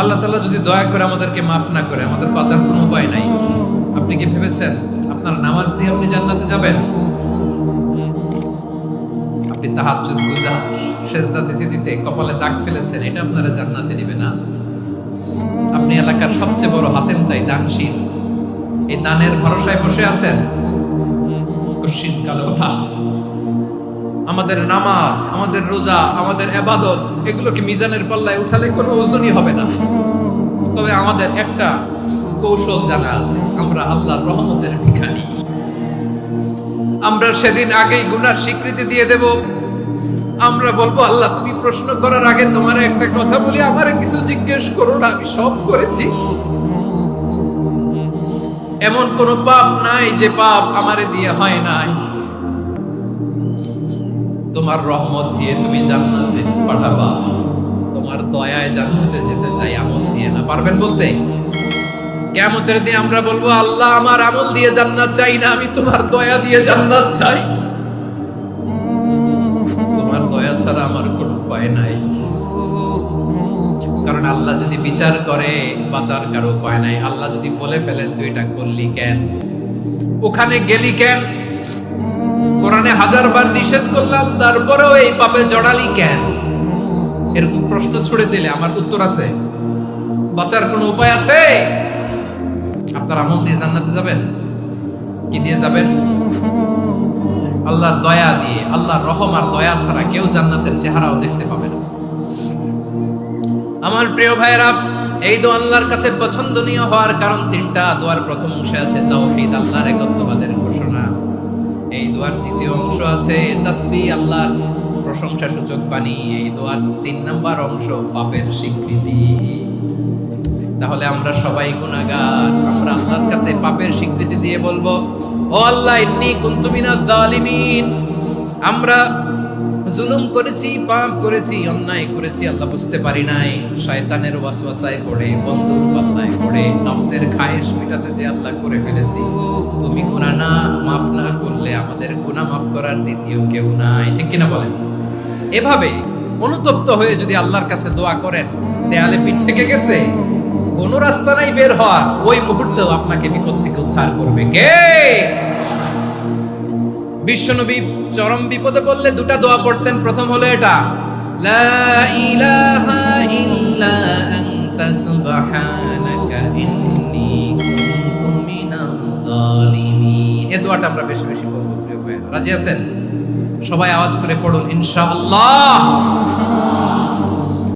আল্লাহ তাআলা যদি দয়া করে আমাদেরকে মাফ না করে, আমাদের বাঁচার কোনো উপায় নাই। আপনি কি ভেবেছেন আপনার নামাজ দিয়ে আপনি জান্নাতে যাবেন? আপনি তাহাজ্জুদ গুজা সেজদা দিতে দিতে কপালে দাগ ফেলেছেন, এটা আপনারা জান্নাতে নেবে না। আপনি এলাকার সবচেয়ে বড় হাতেম তাই দানশীল, এই দানের ভরসায় বসে আছেন। আমাদের নামাজ, আমাদের রোজা, আমাদের ইবাদত, এগুলোকে মিজানের পাল্লায় উঠালে কোনো ওজনই হবে না। তবে আমাদের একটা কৌশল জানা আছে, আমরা আল্লাহর রহমতের ভিখারি। আমরা সেদিন আগেই গুনার স্বীকৃতি দিয়ে দেব। আমরা বলবো, আল্লাহ তুমি প্রশ্ন করার আগে তোমার একটা কথা বলি, আমারে কিছু জিজ্ঞেস করো না, আমি সব করেছি। এমন কোন পাপ নাই যে পাপ আমারে দিয়ে হয় নাই। তোমার রহমত দিয়ে তুমি জান্নাতে পাঠাবা, তোমার দয়ায় জান্নাতে যেতে চাই, আমল দিয়ে না। পারবেন বলতে? কিয়ামতের দিন আমরা বলবো, আল্লাহ আমার আমল দিয়ে জান্নাত চাই না, আমি তোমার দয়া দিয়ে জান্নাত চাই। তোমার দয়া ছাড়া আমার কোনো উপায় নাই। কারণ আল্লাহ যদি বিচার করে, বাঁচার কারো উপায় নাই। আল্লাহ যদি বলে ফেলেন তুই এটা করলি কেন, ওখানে গেলি কেন, কোরআনে 1000 বার নিষেধ করলাম তারপরেও এই পাপে জড়ালি কেন, এরকম প্রশ্ন ছুড়ে দিলে আমার উত্তর আছে? বাঁচার কোনো উপায় আছে? আপনার আমল দিয়ে জান্নাতে যাবেন? কি দিয়ে যাবেন? আল্লাহর দয়া দিয়ে। আল্লাহর রহম আর দয়া ছাড়া কেউ জান্নাতের চেহারাও দেখতে পাবে না। আমার প্রিয় ভাইরা, এই দোয়া আল্লাহর কাছে পছন্দনীয় হওয়ার কারণ তিনটা। দোয়ার প্রথম অংশে আছে তাওহীদ, আল্লাহর একত্ববাদের ঘোষণা। এই দোয়ার দ্বিতীয় অংশ আছে তাসবিহ, আল্লাহর প্রশংসা সূচক বাণী। এই দোয়ার 3 নাম্বার অংশ পাপের স্বীকৃতি। তাহলে আমরা সবাই গুনাহগার। আমরা আল্লাহর কাছে পাপের স্বীকৃতি দিয়ে বলবো, ও আল্লাহ ইন্নী কুনতু মিনাজ জালিমিন, আমরা জুলুম করেছি, পাপ করেছি, অন্যায় করেছি, আল্লাহ বুঝতে পারি নাই। শয়তানের ওয়াসওয়াসায় পড়ে, বন্ধুর পাল্লায় পড়ে, নফসের খায়েশ মেটাতে যে আল্লাহ করে ফেলেছি। তুমি গুনাহ না মাফ না করলে আমাদের গুনাহ মাফ করার দ্বিতীয় কেউ নাই। ঠিক কিনা বলেন? এভাবে অনুতপ্ত হয়ে যদি আল্লাহর কাছে দোয়া করেন, দেয়ালে পিঠ থেকে গেছে, কোন রাস্তা নাই বের হওয়ার, ওই মুহূর্তেও আপনাকে বিপদ থেকে উদ্ধার করবে কে? বিশ্বনবী চরম বিপদে পড়লে 2টা দোয়া পড়তেন। প্রথম হলো এটা, লা ইলাহা ইল্লা আনতা সুবহানাকা ইন্নী কুনতু মিনাজ জালিমিন। এই দোয়াটা আমরা বেশি বেশি পড়ব প্রিয় ভাইরা। রাজি আছেন? সবাই আওয়াজ করে পড়ুন ইনশাআল্লাহ।